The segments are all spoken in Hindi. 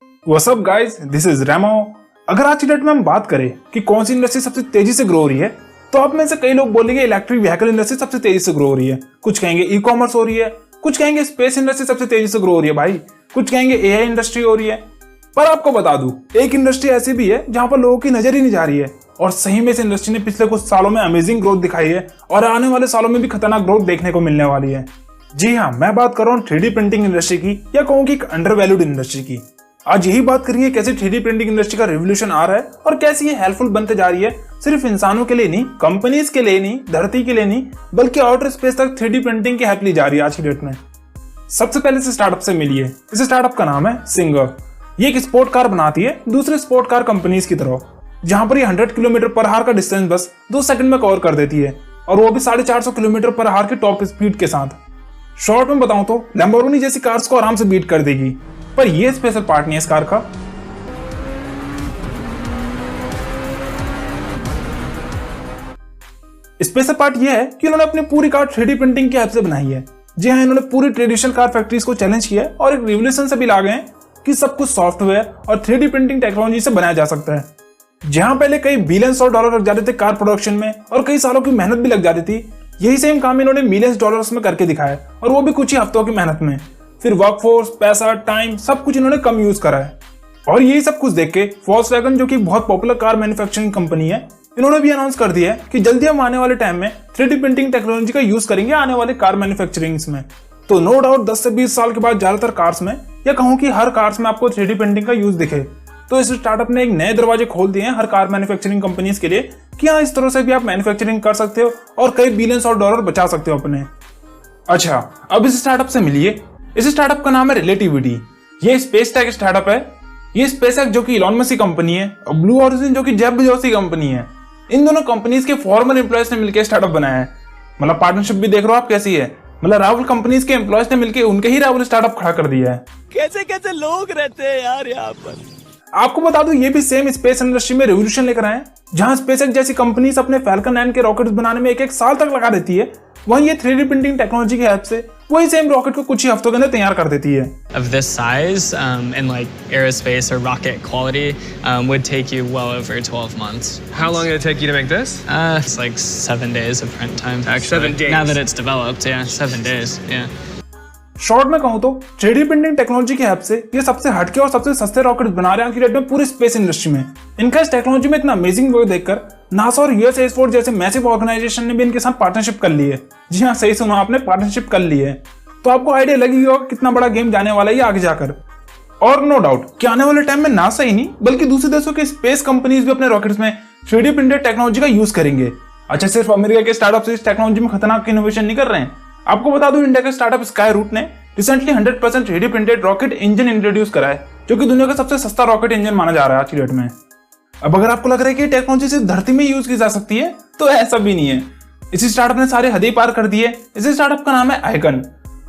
What's up guys, this is Remo. अगर आज की डेट में हम बात करें कि कौन सी इंडस्ट्री सबसे तेजी से ग्रो हो रही है, तो आप में से कई लोग बोलेंगे इलेक्ट्रिक व्हीकल इंडस्ट्री सबसे तेजी से ग्रो हो रही है, कुछ कहेंगे ई कॉमर्स हो रही है, कुछ कहेंगे स्पेस इंडस्ट्री सबसे तेजी से ग्रो हो रही है भाई, कुछ कहेंगे एआई इंडस्ट्री हो रही है। पर आपको बता दूं, एक इंडस्ट्री ऐसी भी है जहां पर लोगों की नजर ही नहीं जा रही है और सही में इस इंडस्ट्री ने पिछले कुछ सालों में अमेजिंग ग्रोथ दिखाई है और आने वाले सालों में भी खतरनाक ग्रोथ देखने को मिलने वाली है। जी हाँ, मैं बात कर रहा हूँ 3D प्रिंटिंग इंडस्ट्री की, या कहूँ कि एक अंडर वैल्यूड इंडस्ट्री की। आज यही बात करेंगे कैसे 3D प्रिंटिंग इंडस्ट्री का रिवोल्यूशन आ रहा है और कैसे ये हेल्पफुल बनते जा रही है, सिर्फ इंसानों के लिए नहीं, कंपनीज के लिए नहीं, धरती के लिए नहीं, बल्कि आउटर स्पेस तक 3D प्रिंटिंग की हेल्प ली जा रही है आज की डेट में। सबसे पहले इस स्टार्टअप से मिलिए। इस स्टार्टअप का नाम है सिंगर। ये एक स्पोर्ट कार बनाती है दूसरे स्पोर्ट कार कंपनीज की तरह, जहां पर ये 100 किलोमीटर पर आवर का डिस्टेंस बस 2 सेकंड में कवर कर देती है, और वो भी 450 किलोमीटर पर आवर के टॉप स्पीड के साथ। शॉर्ट में बताऊं तो लैम्बोर्गिनी जैसी कार्स को आराम से बीट कर देगी। पर ये स्पेशल पार्ट नहीं है इस कार का। स्पेशल पार्ट ये है कि उन्होंने अपनी पूरी कार 3D प्रिंटिंग की हेल्प से बनाई है। जी हाँ, इन्होंने पूरी ट्रेडिशनल कार फैक्ट्रीज को चैलेंज किया है और एक रिवोल्यूशन से भी ला गए हैं कि सब कुछ सॉफ्टवेयर और 3D प्रिंटिंग टेक्नोलॉजी से बनाया जा सकता है। जहां पहले कई बिलियंस ऑफ डॉलर लग जाते थे कार प्रोडक्शन में और कई सालों की मेहनत भी लग जाती थी, यही सेम काम इन्होंने मिलियंस डॉलर्स में करके दिखाया, और वो भी कुछ ही हफ्तों की मेहनत में। फिर वर्कफोर्स, पैसा, टाइम, सब कुछ इन्होंने कम यूज करा है। और यही सब कुछ देख के वोक्सवैगन, जो कि बहुत पॉपुलर कार मैन्युफैक्चरिंग कंपनी है, इन्होंने भी अनाउंस कर दिया है कि जल्दी हम आने वाले टाइम में 3D प्रिंटिंग टेक्नोलॉजी का यूज करेंगे आने वाले कार मैन्युफैक्चरिंग में। तो नो डाउट 10 से 20 साल के बाद ज्यादातर कार्स में, या कहूं कि हर कार्स में आपको 3D प्रिंटिंग का यूज दिखे। तो इस स्टार्टअप ने एक नए दरवाजे खोल दिए हैं हर कार मैन्युफैक्चरिंग कंपनीज के लिए कि हाँ, इस तरह से भी आप मैन्युफैक्चरिंग कर सकते हो और कई बिलियंस ऑफ डॉलर बचा सकते हो अपने। अच्छा, अब इस स्टार्टअप से मिलिए। इस स्टार्टअप का नाम है रिलेटिविटी। ये स्पेस टेक स्टार्टअप है। ये स्पेसएक्स, जो कि इलॉन मस्क की कंपनी है, और ब्लू ओरिजिन, जो कि जेफ बेजोस की कंपनी है, इन दोनों कंपनीज के फॉर्मर एम्प्लॉयज ने मिलकर स्टार्टअप बनाया है। मतलब पार्टनरशिप भी देख रहे हो आप कैसी है। मतलब राहुल कंपनीज के एम्प्लॉयज ने मिलकर उनके ही राहुल स्टार्टअप खड़ा कर दिया है। कैसे कैसे लोग रहते हैं यार यहाँ पर। आपको बता दूं, ये भी सेम स्पेस इंडस्ट्री में रिवोल्यूशन लेकर आए हैं। जहां स्पेसएक्स जैसी कंपनीज अपने फैल्कन 9 के रॉकेट्स बनाने में एक साल तक लगा देती है, वहीं ये 3D प्रिंटिंग टेक्नोलॉजी की हेल्प से वही सेम रॉकेट को कुछ ही हफ्तों के अंदर तैयार कर देती है। Of this size, in like aerospace or rocket quality, would take you well over 12 months. How long did it take you to make this? It's like 7 days of print time. Actually, 7 days. Now that it's developed, yeah, 7 days, yeah. Short में कहूं तो 3D प्रिंटिंग टेक्नोलॉजी की हेल्प से ये सबसे हटके और सबसे सस्ते रॉकेट बना रहे हैं आज की डेट में पूरी स्पेस इंडस्ट्री में। इनका इस टेक्नोलॉजी में इतना अमेजिंग वर्क देखकर नासा और यूएस एयरफोर्स जैसे मैसिव ऑर्गेनाइजेशन ने भी इनके साथ पार्टनरशिप कर ली है। जी हाँ, सही सुना आपने, पार्टनरशिप कर ली है। तो आपको आइडिया लगी होगा कितना बड़ा गेम जाने वाला है आगे जाकर। और नो डाउट कि आने वाले टाइम में नासा ही नहीं बल्कि दूसरे देशों के स्पेस कंपनीज भी अपने रॉकेट्स में 3D प्रिंटेड टेक्नोलॉजी का यूज करेंगे। अच्छा, सिर्फ अमेरिका के स्टार्टअप इस टेक्नोलॉजी में खतरनाक इनोवेशन नहीं कर रहे हैं। आपको बता दूं, इंडिया के स्टार्टअप स्काई रूट ने recently 100% 3D printed rocket engine introduce करा है, जो कि दुनिया का सबसे सस्ता रॉकेट इंजन माना जा रहा है आज की डेट में। अब अगर आपको लग रहा है कि टेक्नोलॉजी सिर्फ धरती में यूज की जा सकती है, तो ऐसा भी नहीं है। इसी स्टार्टअप ने सारे हदें पार कर दिए। इस स्टार्टअप का नाम है आइकन।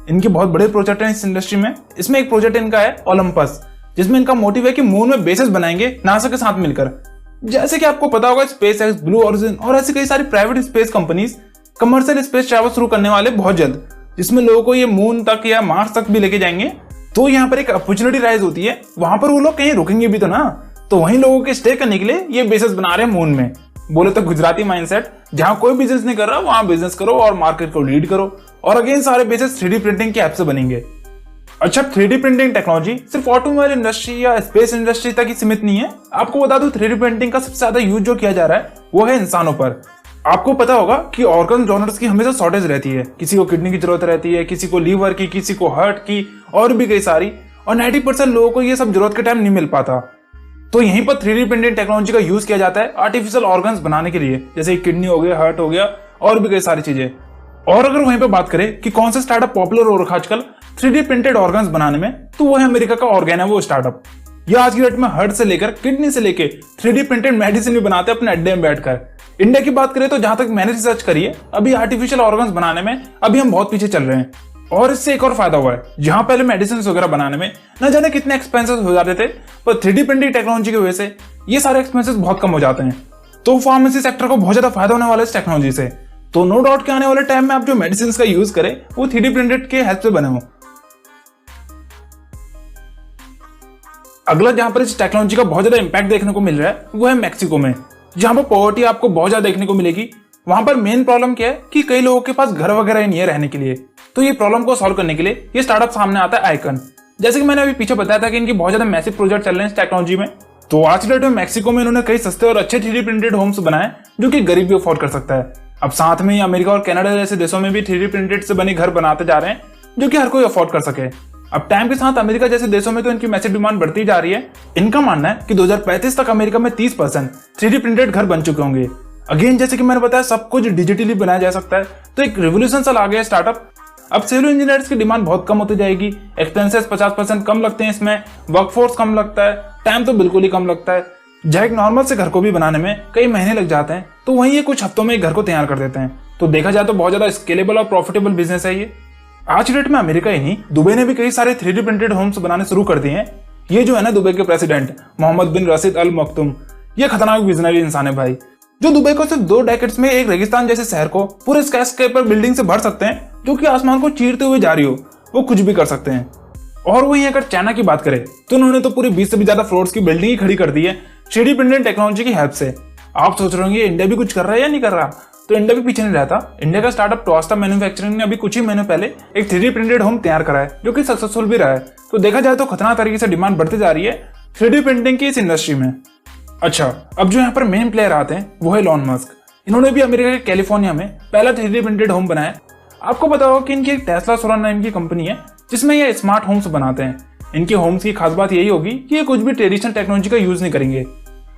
इनके बहुत बड़े प्रोजेक्ट हैं इस इंडस्ट्री में। इसमें एक प्रोजेक्ट इनका है ओलंपस, जिसमें इनका मोटिव है कि मून में बेसेस बनाएंगे नासा के साथ मिलकर। जैसे कि आपको पता होगा, स्पेसएक्स, ब्लू ओरिजिन और ऐसी कई सारी private space companies commercial space travel शुरू करने वाले बहुत जल्द, जिसमें लोगों को ये मून तक या मार्स तक भी लेके जाएंगे। तो यहाँ पर एक अपॉर्चुनिटी राइज होती है, वहां पर वो लोग कहीं रुकेंगे भी तो ना। तो वहीं लोगों के स्टे करने के लिए ये बेसेस बना रहे हैं मून में। बोले तो गुजराती माइंडसेट, जहां कोई बिजनेस नहीं कर रहा वहां बिजनेस करो और मार्केट को लीड करो। और अगेन सारे बेसेस 3D प्रिंटिंग के ऐप से बनेंगे। अच्छा, 3D प्रिंटिंग टेक्नोलॉजी सिर्फ ऑटोमोबाइल इंडस्ट्री या स्पेस इंडस्ट्री तक ही सीमित नहीं है। आपको बता दूं, 3D प्रिंटिंग का सबसे ज्यादा यूज जो किया जा रहा है वो है इंसानों पर। आपको पता होगा कि ऑर्गन डोनर्स की हमेशा शॉर्टेज रहती है। किसी को किडनी की जरूरत रहती है, किसी को लीवर की, किसी को हार्ट की, और भी कई सारी। और 90% लोगों को ये सब जरूरत के टाइम नहीं मिल पाता। तो यहीं पर 3D प्रिंटिंग टेक्नोलॉजी का यूज किया जाता है आर्टिफिशियल ऑर्गन्स बनाने के लिए, जैसे किडनी हो गया, हार्ट हो गया, और भी कई सारी चीजें। और अगर वहीं पे बात करें कि कौन सा स्टार्टअप पॉपुलर हो रखा आजकल 3D प्रिंटेड ऑर्गन्स बनाने में, तो वो है अमेरिका का ऑर्गेनावो स्टार्टअप। ये आज की डेट में हार्ट से लेकर किडनी से लेकर 3D प्रिंटेड मेडिसिन भी बनाते हैं अपने अड्डे में बैठकर। इंडिया की बात करें तो जहां तक मैंने रिसर्च करी है, अभी आर्टिफिशियल ऑर्गन्स बनाने में अभी हम बहुत पीछे चल रहे हैं। और इससे एक और फायदा हुआ है, जहां पहले मेडिसिन वगैरह बनाने में न जाने कितने एक्सपेंसेस हो जाते थे, पर 3D प्रिंटिंग टेक्नोलॉजी की वजह से ये सारे एक्सपेंसेस बहुत कम हो जाते हैं। तो फार्मेसी सेक्टर को बहुत ज्यादा फायदा होने वाला है इस टेक्नोलॉजी से। तो नो डाउट के आने वाले टाइम में आप जो मेडिसिन का यूज करें वो 3D प्रिंटेड के हेल्प से बने हो। अगला जहां पर इस टेक्नोलॉजी का बहुत ज्यादा इंपैक्ट देखने को मिल रहा है वो है मैक्सिको में, जहां पर पॉवर्टी आपको बहुत ज्यादा देखने को मिलेगी। वहां पर मेन प्रॉब्लम क्या है कि कई लोगों के पास घर वगैरह ही नहीं है रहने के लिए। तो ये प्रॉब्लम को सॉल्व करने के लिए ये स्टार्टअप सामने आता है आइकन। जैसे कि मैंने अभी पीछे बताया था कि इनकी बहुत ज्यादा मैसिव प्रोजेक्ट चल रहे हैं इस टेक्नोलॉजी में। तो आज की डेट में मैक्सिको में इन्होंने कई सस्ते और अच्छे 3D प्रिंटेड होम्स बनाए जो कि गरीब भी अफोर्ड कर सकता है। अब साथ में ही अमेरिका और कनाडा जैसे देशों में भी 3D प्रिंटेड से बने घर बनाते जा रहे हैं जो कि हर कोई अफोर्ड कर सके। अब टाइम के साथ अमेरिका जैसे देशों में तो इनकी मैसिव डिमांड बढ़ती जा रही है। इनका मानना है कि 2035 तक अमेरिका में 30% 3D प्रिंटेड घर बन चुके होंगे। अगेन जैसे कि मैंने बताया सब कुछ डिजिटली बनाया जा सकता है, तो एक रिवोल्यूशन सा ला गया स्टार्टअप। अब सिविल इंजीनियर्स की डिमांड बहुत कम होती जाएगी, एक्सपेंसेस 50% कम लगते हैं इसमें, वर्कफोर्स कम लगता है, टाइम तो बिल्कुल ही कम लगता है। जहाँ एक नॉर्मल से घर को भी बनाने में कई महीने लग जाते हैं, तो वहीं ये कुछ हफ्तों में एक घर को तैयार कर देते हैं। तो देखा जाए तो बहुत ज्यादा स्केलेबल और प्रॉफिटेबल बिजनेस है ये। आज की डेट में अमेरिका ही नहीं, दुबई ने भी कई सारे 3D प्रिंटेड होम्स बनाने शुरू कर दिए हैं। ये जो है ना दुबई के प्रेसिडेंट मोहम्मद बिन रशीद अल मखदूम, ये खतरनाक विजनरी इंसान है भाई, जो दुबई को सिर्फ 2 डेकेड्स में एक रेगिस्तान जैसे शहर को पूरे स्काईस्क्रेपर बिल्डिंग से भर सकते हैं, जो कि आसमान को चीरते हुए जा रही हो। वो कुछ भी कर सकते हैं। और वहीं अगर चाइना की बात करें तो उन्होंने तो पूरी 20 से भी ज्यादा फ्लोर्स की बिल्डिंग ही खड़ी कर दी है 3D प्रिंटेड टेक्नोलॉजी की हेल्प से। आप सोच रहे होंगे इंडिया भी कुछ कर रहा है या नहीं कर रहा, तो इंडिया भी पीछे नहीं रहता। इंडिया का स्टार्टअप टोस्टा मैन्युफैक्चरिंग ने अभी कुछ ही महीनों पहले एक 3D प्रिंटेड होम तैयार करा है जो कि सक्सेसफुल भी रहा है। तो देखा जाए तो खतरनाक तरीके से डिमांड बढ़ती जा रही है 3D प्रिंटिंग की इस इंडस्ट्री में। अच्छा, अब जो यहाँ पर मेन प्लेयर आते हैं वो है इलॉन मस्क। इन्होंने भी अमेरिका के कैलिफोर्निया में पहला 3D प्रिंटेड होम बनाया। आपको पता होगा कि इनकी एक टेस्ला सोलर नाम की कंपनी है जिसमें ये स्मार्ट होम्स बनाते हैं। इनके होम्स की खास बात यही होगी कि ये कुछ भी ट्रेडिशनल टेक्नोलॉजी का यूज नहीं करेंगे,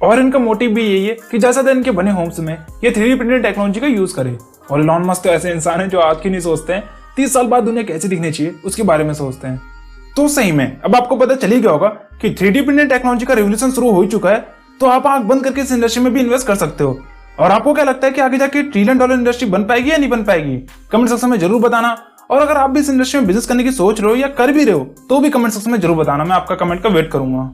और इनका मोटिव भी यही है कि ज्यादा से इनके बने होम्स में ये 3D प्रिंटेड टेक्नोलॉजी का यूज करे। और इलॉन मस्क तो ऐसे इंसान है जो आज की नहीं सोचते हैं, 30 साल बाद दुनिया कैसी दिखनी चाहिए उसके बारे में सोचते हैं। तो सही में अब आपको पता चल ही गया होगा कि 3D प्रिंटेड टेक्नोलॉजी का रिवोल्यूशन शुरू हो ही चुका है। तो आप आंख बंद करके इस इंडस्ट्री में भी इन्वेस्ट कर सकते हो। और आपको क्या लगता है कि आगे जाके $1 ट्रिलियन इंडस्ट्री बन पाएगी या नहीं बन पाएगी, कमेंट सेक्शन में जरूर बताना। और अगर आप भी इस इंडस्ट्री में बिजनेस करने की सोच रहे हो या कर भी रहे हो तो भी कमेंट सेक्शन में जरूर बताना, मैं आपका कमेंट का वेट करूंगा।